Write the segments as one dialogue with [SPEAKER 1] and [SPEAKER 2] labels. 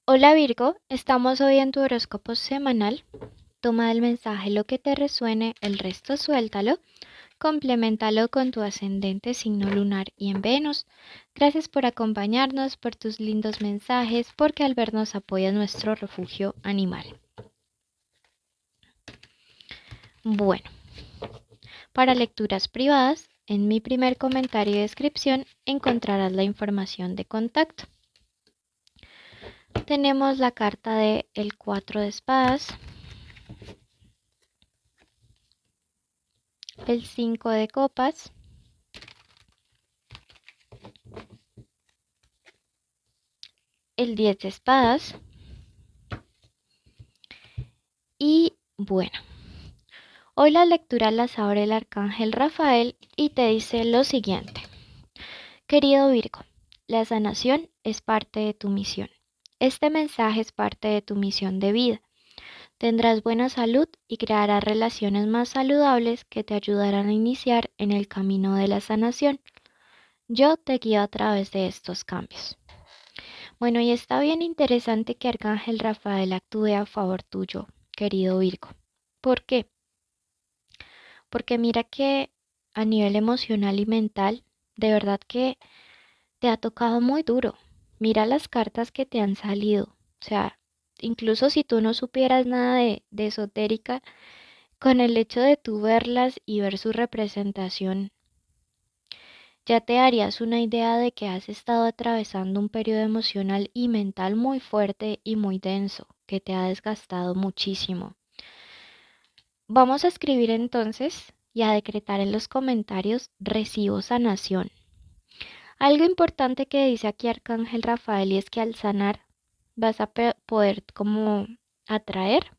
[SPEAKER 1] Hola Virgo, estamos hoy en tu horóscopo semanal. Toma del mensaje lo que te resuene, el resto suéltalo. Compleméntalo con tu ascendente, signo lunar y en Venus. Gracias por acompañarnos, por tus lindos mensajes, porque al vernos apoyas nuestro refugio animal. Bueno, para lecturas privadas, en mi primer comentario y descripción encontrarás la información de contacto. Tenemos la carta de el 4 de espadas, el 5 de copas, el 10 de espadas y bueno, hoy la lectura las abre el arcángel Rafael y te dice lo siguiente. Querido Virgo, la sanación es parte de tu misión. Este mensaje es parte de tu misión de vida. Tendrás buena salud y crearás relaciones más saludables que te ayudarán a iniciar en el camino de la sanación. Yo te guío a través de estos cambios. Bueno, y está bien interesante que Arcángel Rafael actúe a favor tuyo, querido Virgo. ¿Por qué? Porque mira que a nivel emocional y mental, de verdad que te ha tocado muy duro. Mira las cartas que te han salido. O sea, incluso si tú no supieras nada de esotérica, con el hecho de tú verlas y ver su representación, ya te darías una idea de que has estado atravesando un periodo emocional y mental muy fuerte y muy denso, que te ha desgastado muchísimo. Vamos a escribir entonces y a decretar en los comentarios recibo sanación. Algo importante que dice aquí Arcángel Rafael y es que al sanar vas a poder como atraer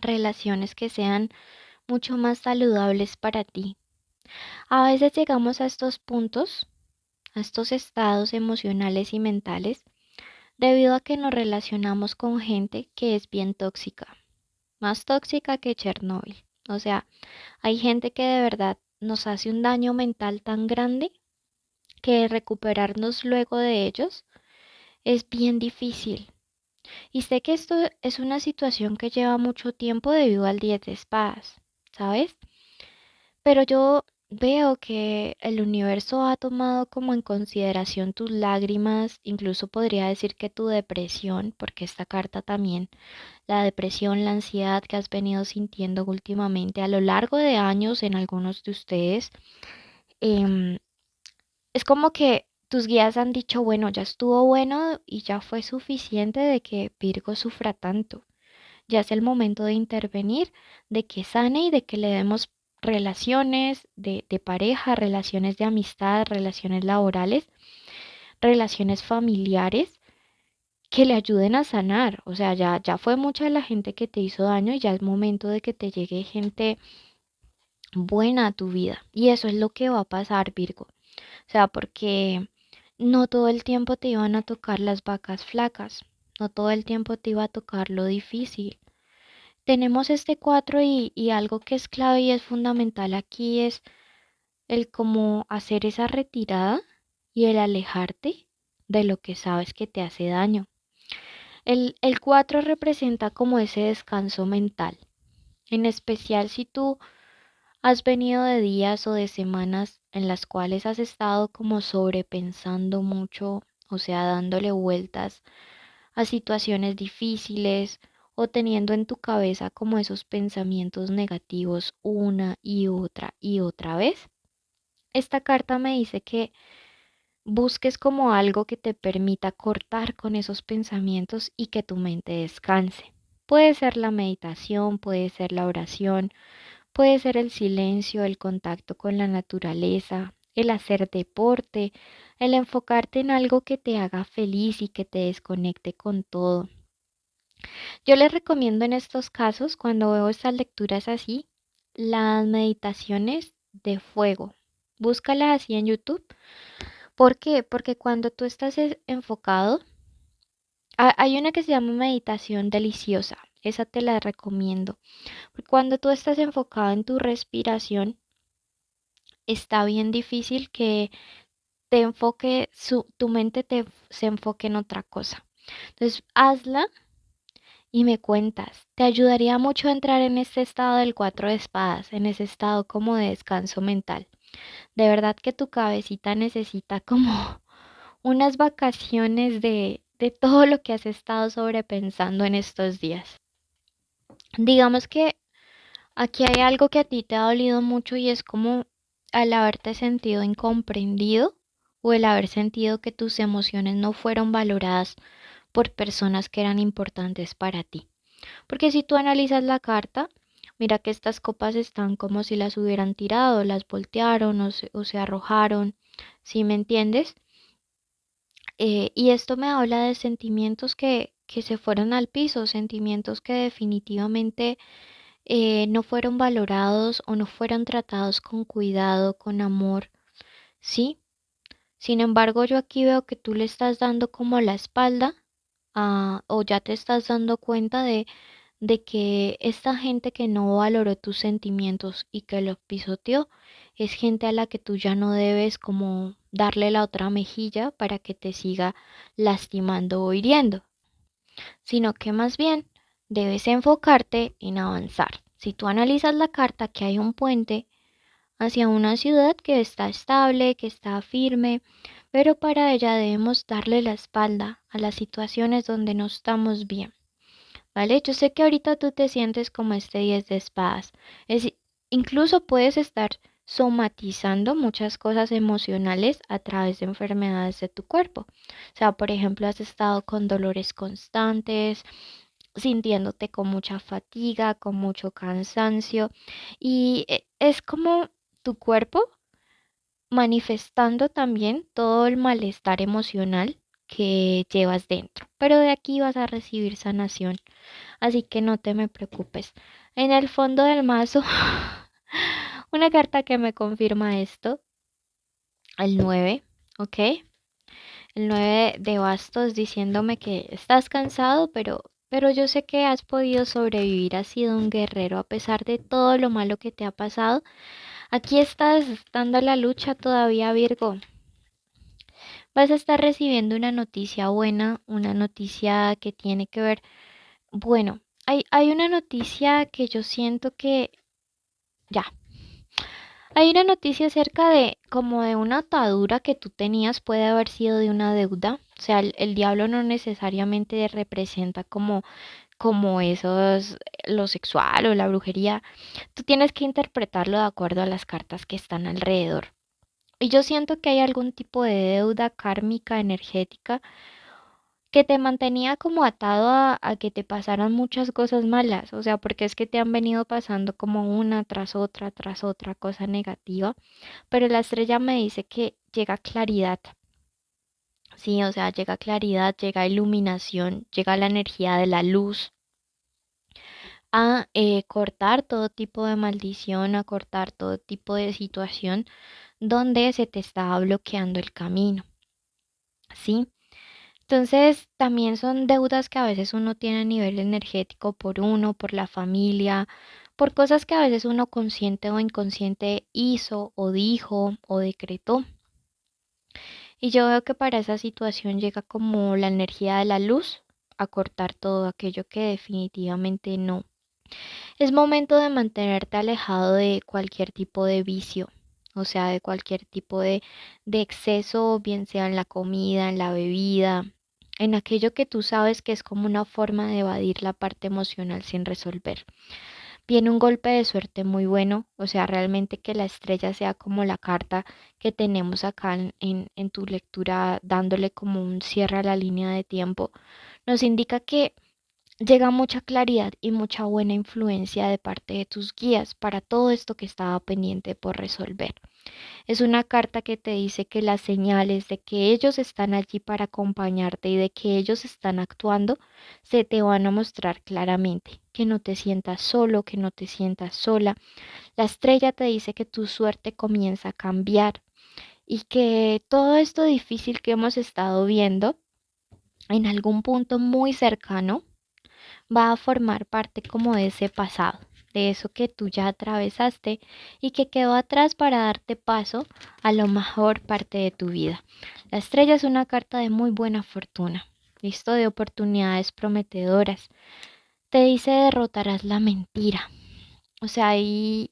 [SPEAKER 1] relaciones que sean mucho más saludables para ti. A veces llegamos a estos puntos, a estos estados emocionales y mentales, debido a que nos relacionamos con gente que es bien tóxica, más tóxica que Chernóbil. O sea, hay gente que de verdad nos hace un daño mental tan grande que recuperarnos luego de ellos es bien difícil. Y sé que esto es una situación que lleva mucho tiempo debido al 10 de espadas, ¿sabes? Pero yo veo que el universo ha tomado como en consideración tus lágrimas, incluso podría decir que tu depresión, porque esta carta también, la depresión, la ansiedad que has venido sintiendo últimamente a lo largo de años en algunos de ustedes, em, es como que tus guías han dicho, bueno, ya estuvo bueno y ya fue suficiente de que Virgo sufra tanto. Ya es el momento de intervenir, de que sane y de que le demos relaciones de pareja, relaciones de amistad, relaciones laborales, relaciones familiares que le ayuden a sanar. O sea, ya fue mucha la gente que te hizo daño y ya es momento de que te llegue gente buena a tu vida. Y eso es lo que va a pasar, Virgo. O sea, porque no todo el tiempo te iban a tocar las vacas flacas, no todo el tiempo te iba a tocar lo difícil. Tenemos este 4 y algo que es clave y es fundamental aquí es el cómo hacer esa retirada y el alejarte de lo que sabes que te hace daño. El 4 representa como ese descanso mental, en especial si tú has venido de días o de semanas en las cuales has estado como sobrepensando mucho, o sea, dándole vueltas a situaciones difíciles o teniendo en tu cabeza como esos pensamientos negativos una y otra vez. Esta carta me dice que busques como algo que te permita cortar con esos pensamientos y que tu mente descanse. Puede ser la meditación, puede ser la oración, puede ser el silencio, el contacto con la naturaleza, el hacer deporte, el enfocarte en algo que te haga feliz y que te desconecte con todo. Yo les recomiendo en estos casos, cuando veo estas lecturas así, las meditaciones de fuego. Búscalas así en YouTube. ¿Por qué? Porque cuando tú estás enfocado, hay una que se llama meditación deliciosa. Esa te la recomiendo. Cuando tú estás enfocado en tu respiración, está bien difícil que te enfoque, tu mente se enfoque en otra cosa. Entonces, hazla y me cuentas. Te ayudaría mucho a entrar en este estado del 4 de espadas, en ese estado como de descanso mental. De verdad que tu cabecita necesita como unas vacaciones de todo lo que has estado sobrepensando en estos días. Digamos que aquí hay algo que a ti te ha dolido mucho y es como al haberte sentido incomprendido o el haber sentido que tus emociones no fueron valoradas por personas que eran importantes para ti. Porque si tú analizas la carta, mira que estas copas están como si las hubieran tirado, las voltearon o se arrojaron, ¿sí me entiendes? Y esto me habla de sentimientos que se fueron al piso, sentimientos que definitivamente no fueron valorados o no fueron tratados con cuidado, con amor, ¿sí? Sin embargo, yo aquí veo que tú le estás dando como la espalda o ya te estás dando cuenta de que esta gente que no valoró tus sentimientos y que los pisoteó es gente a la que tú ya no debes como darle la otra mejilla para que te siga lastimando o hiriendo, sino que más bien debes enfocarte en avanzar. Si tú analizas la carta, que hay un puente hacia una ciudad que está estable, que está firme, pero para ella debemos darle la espalda a las situaciones donde no estamos bien. ¿Vale? Yo sé que ahorita tú te sientes como este 10 de espadas. Es, incluso puedes estar somatizando muchas cosas emocionales a través de enfermedades de tu cuerpo. O sea, por ejemplo, has estado con dolores constantes, sintiéndote con mucha fatiga, con mucho cansancio y es como tu cuerpo manifestando también todo el malestar emocional que llevas dentro. Pero de aquí vas a recibir sanación. Así que no te me preocupes. En el fondo del mazo, una carta que me confirma esto, el 9, ¿ok? El 9 de bastos diciéndome que estás cansado, pero yo sé que has podido sobrevivir, has sido un guerrero a pesar de todo lo malo que te ha pasado. Aquí estás dando la lucha todavía, Virgo. Vas a estar recibiendo una noticia buena, una noticia que tiene que ver, bueno, hay una noticia que yo siento que ya. Hay una noticia acerca de como de una atadura que tú tenías, puede haber sido de una deuda. O sea, el diablo no necesariamente representa como esos, lo sexual o la brujería. Tú tienes que interpretarlo de acuerdo a las cartas que están alrededor. Y yo siento que hay algún tipo de deuda kármica energética que te mantenía como atado a que te pasaran muchas cosas malas, o sea, porque es que te han venido pasando como una tras otra cosa negativa, pero la estrella me dice que llega claridad, sí, o sea, llega claridad, llega iluminación, llega la energía de la luz a cortar todo tipo de maldición, a cortar todo tipo de situación donde se te estaba bloqueando el camino, ¿sí? Entonces, también son deudas que a veces uno tiene a nivel energético por uno, por la familia, por cosas que a veces uno consciente o inconsciente hizo o dijo o decretó. Y yo veo que para esa situación llega como la energía de la luz a cortar todo aquello que definitivamente no. Es momento de mantenerte alejado de cualquier tipo de vicio, o sea, de cualquier tipo de exceso, bien sea en la comida, en la bebida, en aquello que tú sabes que es como una forma de evadir la parte emocional sin resolver. Viene un golpe de suerte muy bueno, o sea, realmente que la estrella sea como la carta que tenemos acá en tu lectura, dándole como un cierre a la línea de tiempo, nos indica que llega mucha claridad y mucha buena influencia de parte de tus guías para todo esto que estaba pendiente por resolver. Es una carta que te dice que las señales de que ellos están allí para acompañarte y de que ellos están actuando se te van a mostrar claramente, que no te sientas solo, que no te sientas sola. La estrella te dice que tu suerte comienza a cambiar y que todo esto difícil que hemos estado viendo en algún punto muy cercano va a formar parte como de ese pasado, de eso que tú ya atravesaste y que quedó atrás para darte paso a lo mejor parte de tu vida. La estrella es una carta de muy buena fortuna. listo, de oportunidades prometedoras. Te dice derrotarás la mentira. O sea, hay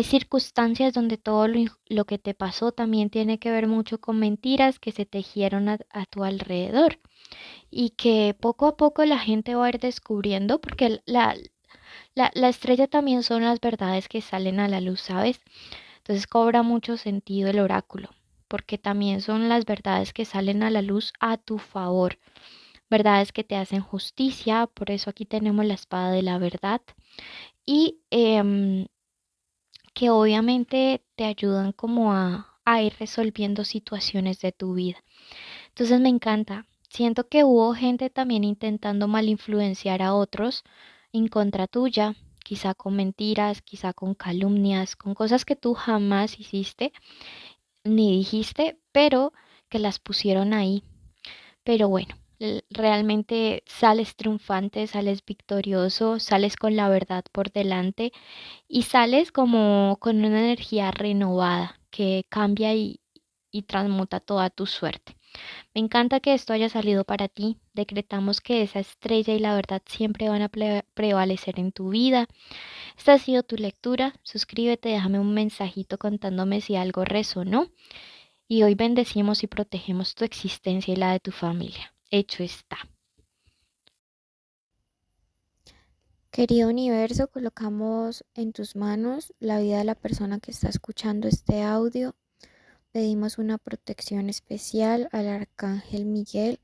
[SPEAKER 1] circunstancias donde todo lo que te pasó también tiene que ver mucho con mentiras que se tejieron a tu alrededor y que poco a poco la gente va a ir descubriendo porque la estrella también son las verdades que salen a la luz, ¿sabes? Entonces cobra mucho sentido el oráculo, porque también son las verdades que salen a la luz a tu favor, verdades que te hacen justicia, por eso aquí tenemos la espada de la verdad y que obviamente te ayudan como a ir resolviendo situaciones de tu vida. Entonces me encanta. Siento que hubo gente también intentando mal influenciar a otros en contra tuya, quizá con mentiras, quizá con calumnias, con cosas que tú jamás hiciste ni dijiste, pero que las pusieron ahí. Pero bueno, realmente sales triunfante, sales victorioso, sales con la verdad por delante y sales como con una energía renovada que cambia y transmuta toda tu suerte. Me encanta que esto haya salido para ti. Decretamos que esa estrella y la verdad siempre van a prevalecer en tu vida. Esta ha sido tu lectura. Suscríbete, déjame un mensajito contándome si algo resonó. Y hoy bendecimos y protegemos tu existencia y la de tu familia. Hecho está. Querido universo, colocamos en tus manos la vida de la persona que está escuchando este audio. Pedimos una protección especial al arcángel Miguel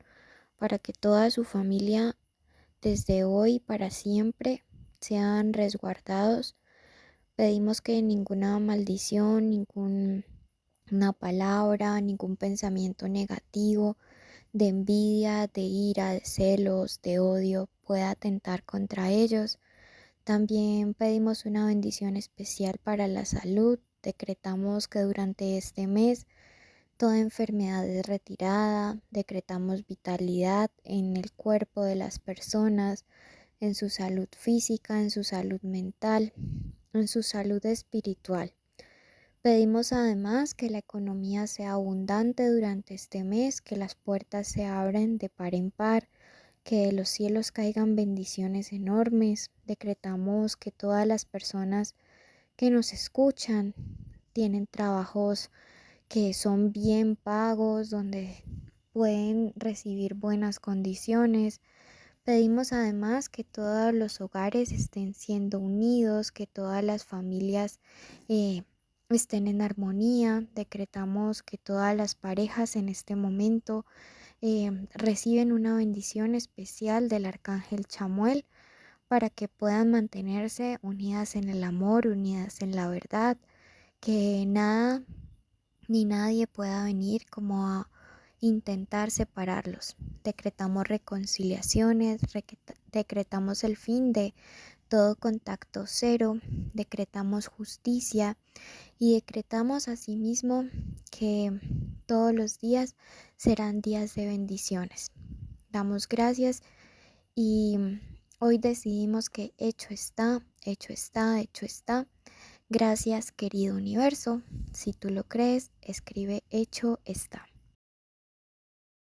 [SPEAKER 1] para que toda su familia desde hoy para siempre sean resguardados. Pedimos que ninguna maldición, ninguna palabra, ningún pensamiento negativo de envidia, de ira, de celos, de odio pueda atentar contra ellos. También pedimos una bendición especial para la salud. Decretamos que durante este mes toda enfermedad es retirada. Decretamos vitalidad en el cuerpo de las personas, en su salud física, en su salud mental, en su salud espiritual. Pedimos además que la economía sea abundante durante este mes, que las puertas se abran de par en par, que de los cielos caigan bendiciones enormes. Decretamos que todas las personas que nos escuchan tienen trabajos que son bien pagos, donde pueden recibir buenas condiciones. Pedimos además que todos los hogares estén siendo unidos, que todas las familias eh, estén en armonía. Decretamos que todas las parejas en este momento reciben una bendición especial del arcángel Chamuel para que puedan mantenerse unidas en el amor, unidas en la verdad, que nada ni nadie pueda venir como a intentar separarlos. Decretamos reconciliaciones, decretamos el fin de todo contacto cero, decretamos justicia y decretamos asimismo que todos los días serán días de bendiciones. Damos gracias y hoy decidimos que hecho está, hecho está, hecho está. Gracias, querido universo. Si tú lo crees, escribe hecho está.